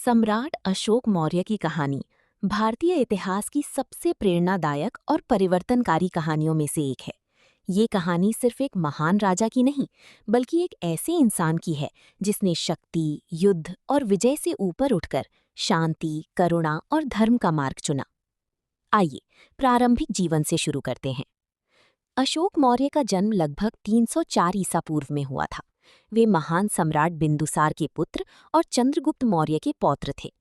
सम्राट अशोक मौर्य की कहानी भारतीय इतिहास की सबसे प्रेरणादायक और परिवर्तनकारी कहानियों में से एक है। ये कहानी सिर्फ एक महान राजा की नहीं, बल्कि एक ऐसे इंसान की है जिसने शक्ति, युद्ध और विजय से ऊपर उठकर शांति, करुणा और धर्म का मार्ग चुना। आइए प्रारंभिक जीवन से शुरू करते हैं। अशोक मौर्य का जन्म लगभग 304 ईसा पूर्व में हुआ था। वे महान सम्राट बिंदुसार के पुत्र और चंद्रगुप्त मौर्य के पौत्र थे।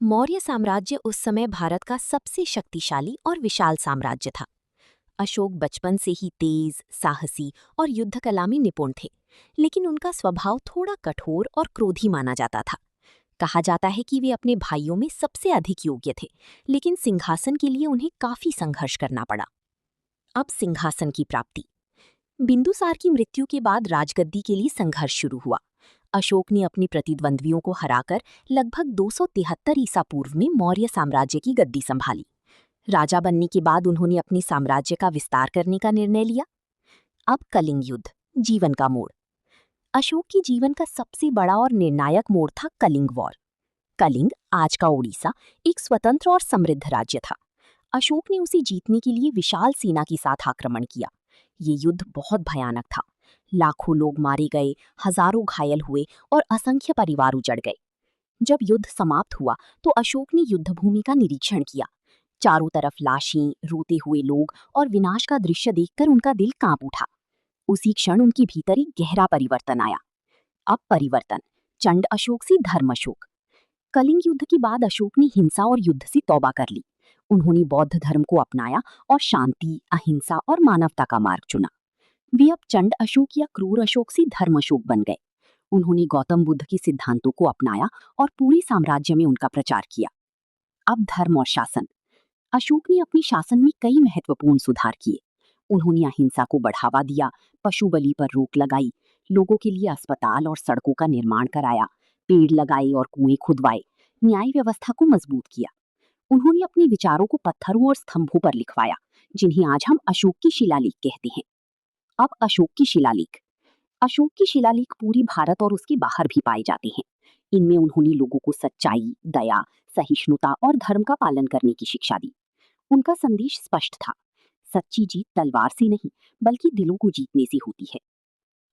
मौर्य साम्राज्य उस समय भारत का सबसे शक्तिशाली और विशाल साम्राज्य था। अशोक बचपन से ही तेज, साहसी और युद्ध कला में निपुण थे, लेकिन उनका स्वभाव थोड़ा कठोर और क्रोधी माना जाता था। कहा जाता है कि वे अपने भाइयों में सबसे अधिक योग्य थे, लेकिन सिंहासन के लिए उन्हें काफी संघर्ष करना पड़ा। अब सिंहासन की प्राप्ति। बिंदुसार की मृत्यु के बाद राजगद्दी के लिए संघर्ष शुरू हुआ। अशोक ने अपने प्रतिद्वंद्वियों को हराकर लगभग 273 ईसा पूर्व में मौर्य साम्राज्य की गद्दी संभाली। राजा बनने के बाद उन्होंने अपने साम्राज्य का विस्तार करने का निर्णय लिया। अब कलिंग युद्ध, जीवन का मोड़। अशोक के जीवन का सबसे बड़ा और निर्णायक मोड़ था कलिंग वॉर। कलिंग, आज का ओडिशा, एक स्वतंत्र और समृद्ध राज्य था। अशोक ने उसे जीतने के लिए विशाल सेना के साथ आक्रमण किया। ये युद्ध बहुत भयानक था। लाखों लोग मारे गए, हजारों घायल हुए और असंख्य परिवार उजड़ गए। जब युद्ध समाप्त हुआ तो अशोक ने युद्धभूमि का निरीक्षण किया। चारों तरफ लाशें, रोते हुए लोग और विनाश का दृश्य देखकर उनका दिल कांप उठा। उसी क्षण उनके भीतर एक गहरा परिवर्तन आया। अब परिवर्तन, चंड अशोक से धर्म अशोक। कलिंग युद्ध के बाद अशोक ने हिंसा और युद्ध से तौबा कर ली। उन्होंने बौद्ध धर्म को अपनाया और शांति, अहिंसा और मानवता का मार्ग चुना। वे अब चंड अशोक या क्रूर अशोक से धर्म अशोक बन गए। उन्होंने गौतम बुद्ध के सिद्धांतों को अपनाया और पूरे साम्राज्य में उनका प्रचार किया। अब धर्म और शासन। अशोक ने अपने शासन में कई महत्वपूर्ण सुधार किए। उन्होंने अहिंसा को बढ़ावा दिया, पशु बलि पर रोक लगाई, लोगों के लिए अस्पताल और सड़कों का निर्माण कराया, पेड़ लगाए और कुएं खुदवाए, न्याय व्यवस्था को मजबूत किया। उन्होंने अपने विचारों को पत्थरों और स्तंभों पर लिखवाया, जिन्हें आज हम अशोक की शिलालेख कहते हैं। अब अशोक की शिलालेख। अशोक की शिलालेख पूरे भारत और उसके बाहर भी पाए जाते हैं। इनमें उन्होंने लोगों को सच्चाई, दया, सहिष्णुता और धर्म का पालन करने की शिक्षा दी। उनका संदेश स्पष्ट था, सच्ची जीत तलवार से नहीं, बल्कि दिलों को जीतने से होती है।